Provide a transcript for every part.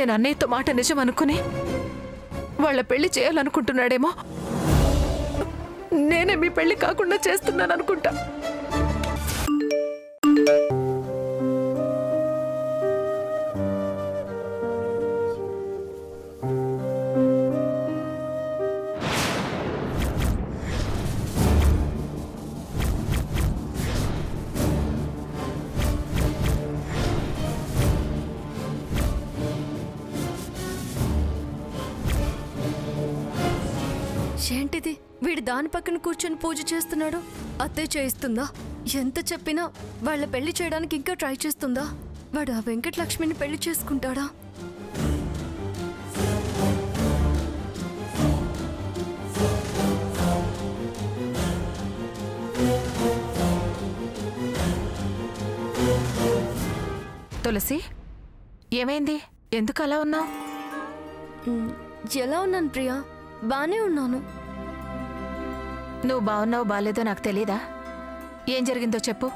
నేను అన్నయ్యతో మాట నిజం అనుకుని వాళ్ళ పెళ్లి చేయాలనుకుంటున్నాడేమో. నేనే మీ పెళ్లి కాకుండా చేస్తున్నాను అనుకుంటా. ఏంటిది? వీడు దాని పక్కన కూర్చొని పూజ చేస్తున్నాడు. అత్తయ్య చేయిస్తుందా? ఎంత చెప్పినా వాళ్ళ పెళ్లి చేయడానికి ఇంకా ట్రై చేస్తుందా? వాడు ఆ వెంకటలక్ష్మిని పెళ్లి చేసుకుంటాడా? తులసి, ఏమైంది? ఎందుకు అలా ఉన్నావు? ఎలా ఉన్నాను ప్రియా? బానే ఉన్నాను. నువ్వు బాగున్నావు బాలేదో నాకు తెలీదా? ఏం జరిగిందో చెప్పు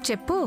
చెప్పు.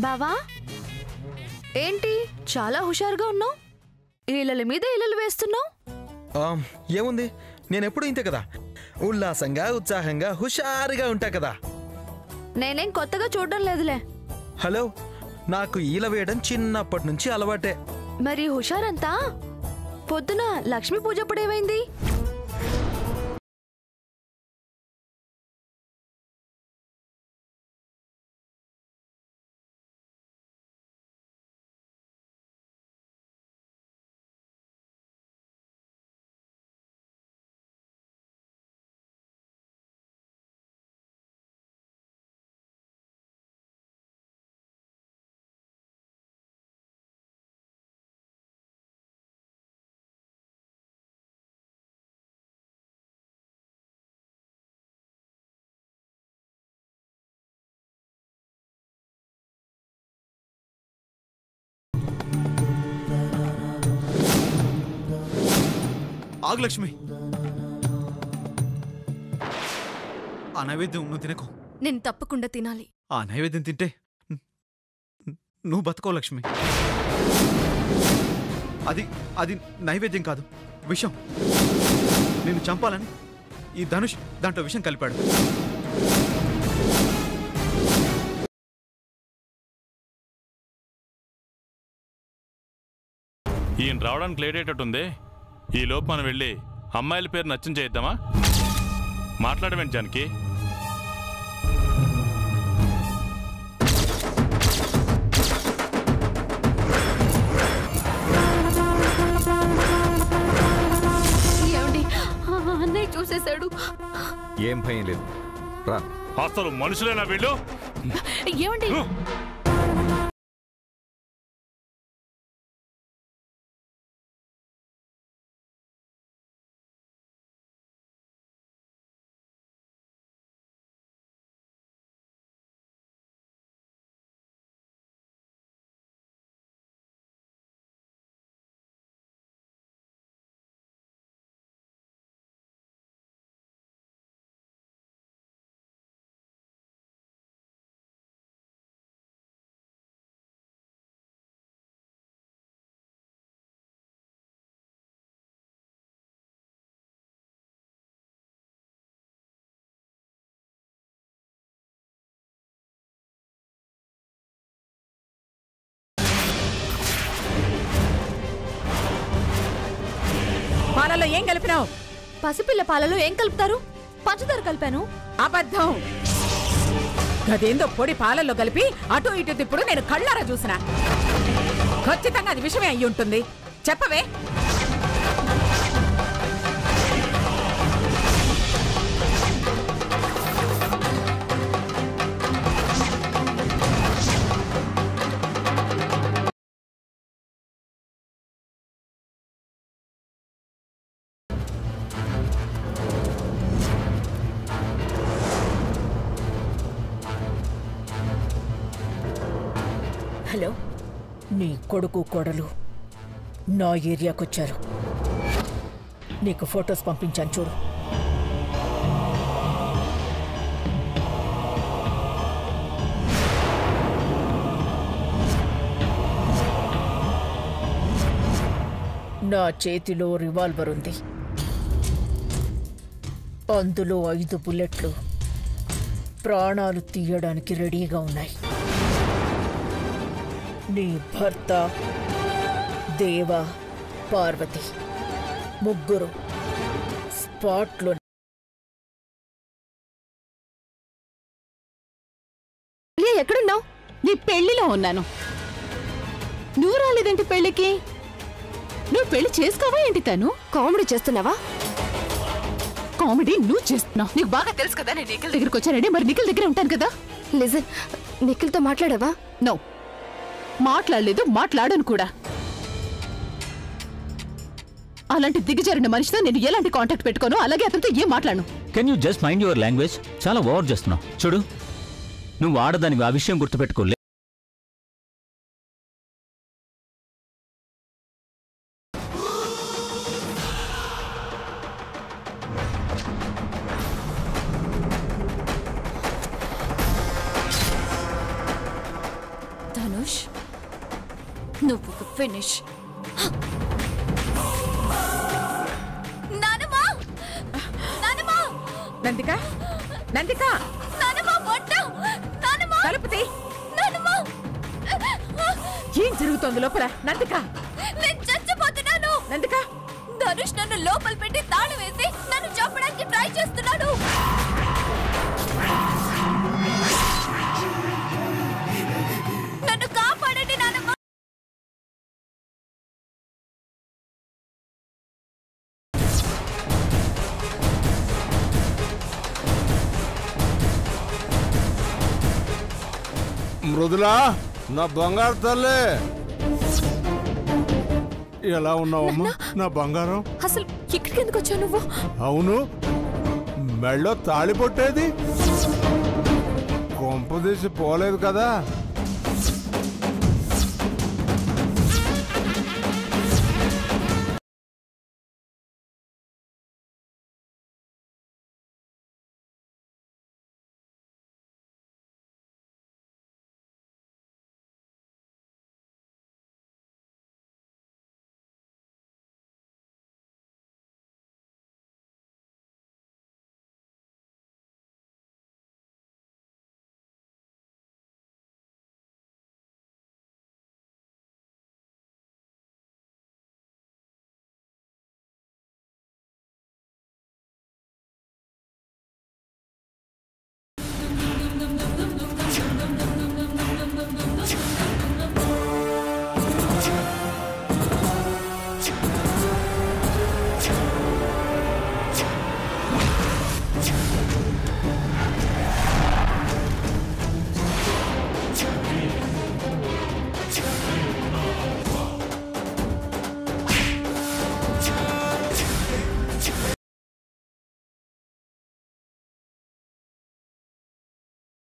బావా, ఏంటి చాలా హుషారుగా ఉన్నావు? ఇళ్ళల మీద ఇళ్ళలు వేస్తున్నావు. ఏముంది, నేనెప్పుడు ఇంతే కదా, ఉల్లాసంగా ఉత్సాహంగా హుషారుగా ఉంటా కదా. నేనేం కొత్తగా చూడడం లేదులే. హలో, నాకు ఈల వేయడం చిన్నప్పటి నుంచి అలవాటే. మరి హుషారంతా పొద్దున లక్ష్మీ పూజ అప్పుడేమైంది? ఆగు లక్ష్మి, ఆ నైవేద్యం నువ్వు తినకు. నేను తప్పకుండా తినాలి. ఆ నైవేద్యం తింటే నువ్వు బతకవు లక్ష్మి. అది అది నైవేద్యం కాదు, విషం. నిన్ను చంపాలని ఈ ధనుష్ దాంట్లో విషం కలిపాడు. ఈయన రావడానికి లేట్ అయ్యేటట్టుంది. ఈ లోపు మనం వెళ్ళి అమ్మాయిల పేరు నచ్చం చేద్దామా? మాట్లాడమేంటి జానకి? ఏమండి, అన్నయ్య చూసేశాడు. ఏం భయం లేదు, రా. అసలు మనుషులేనా వీళ్ళు? ఏమండి, పాలలో ఏం కలిపినావు? పసిపిల్ల పాలలో ఏం కలుపుతారు? పంచదార కలిపాను. అబద్ధం. గదేందో పొడి పాలల్లో కలిపి అటు ఇటు తిప్పుడు నేను కళ్ళారా చూసిన. ఖచ్చితంగా అది విషమే అయ్యి ఉంటుంది. చెప్పవే. హలో, నీ కొడుకు కోడలు నా ఏరియాకొచ్చారు. నీకు ఫొటోస్ పంపించాను చూడు. నా చేతిలో రివాల్వర్ ఉంది. అందులో 5 బుల్లెట్లు ప్రాణాలు తీయడానికి రెడీగా ఉన్నాయి. నీ భర్త, దేవ, పార్వతి ముగ్గురు స్పాట్లో. ఎక్కడున్నావు? నీ పెళ్లిలో ఉన్నాను. నువ్వు రాలేదేంటి పెళ్లికి? నువ్వు పెళ్లి చేసుకోవా ఏంటి? తను కామెడీ చేస్తున్నావా? కామెడీ నువ్వు చేస్తున్నావు. నీకు బాగా తెలుసు కదా నేను నిఖిల్ దగ్గరికి వచ్చానండి. మరి నిఖిల్ దగ్గరే ఉంటాను కదా. లిజన్, నిఖిల్తో మాట్లాడావా? నో, మాట్లాడలేదు, మాట్లాడను కూడా. అలాంటి దిగజారిన మనిషితో నేను ఎలాంటి కాంటాక్ట్ పెట్టుకోను, అలాగే అతనితో ఏం మాట్లాడను. Can you just mind your language? చాలా ఓవర్ చేస్తున్నావు. చూడు, నువ్వు ఆడదానివి, ఆ విషయం గుర్తుపెట్టుకోలే. ధనుష్, నువ్వు ఫినిష్. నందిక, నందిక, కలుపుతి. ఏం జరుగుతోంది లోపల? నందిక, నేను చచ్చిపోతున్నాను. నందిక, ధనుష్ నన్ను లోపల పెట్టి తాళం వేసి నన్ను చంపడానికి ట్రై చేస్తున్నాడు. నన్ను కాపాడండి నానమ్మ. మృదులా, నా బంగారు తల్లి, ఎలా ఉన్నావమ్మా నా బంగారం? అసలు ఇక్కడికి ఎందుకు వచ్చావు నువ్వు? అవును, మెళ్ళో తాళి పొట్టేది కొంపదీసి పోలేదు కదా.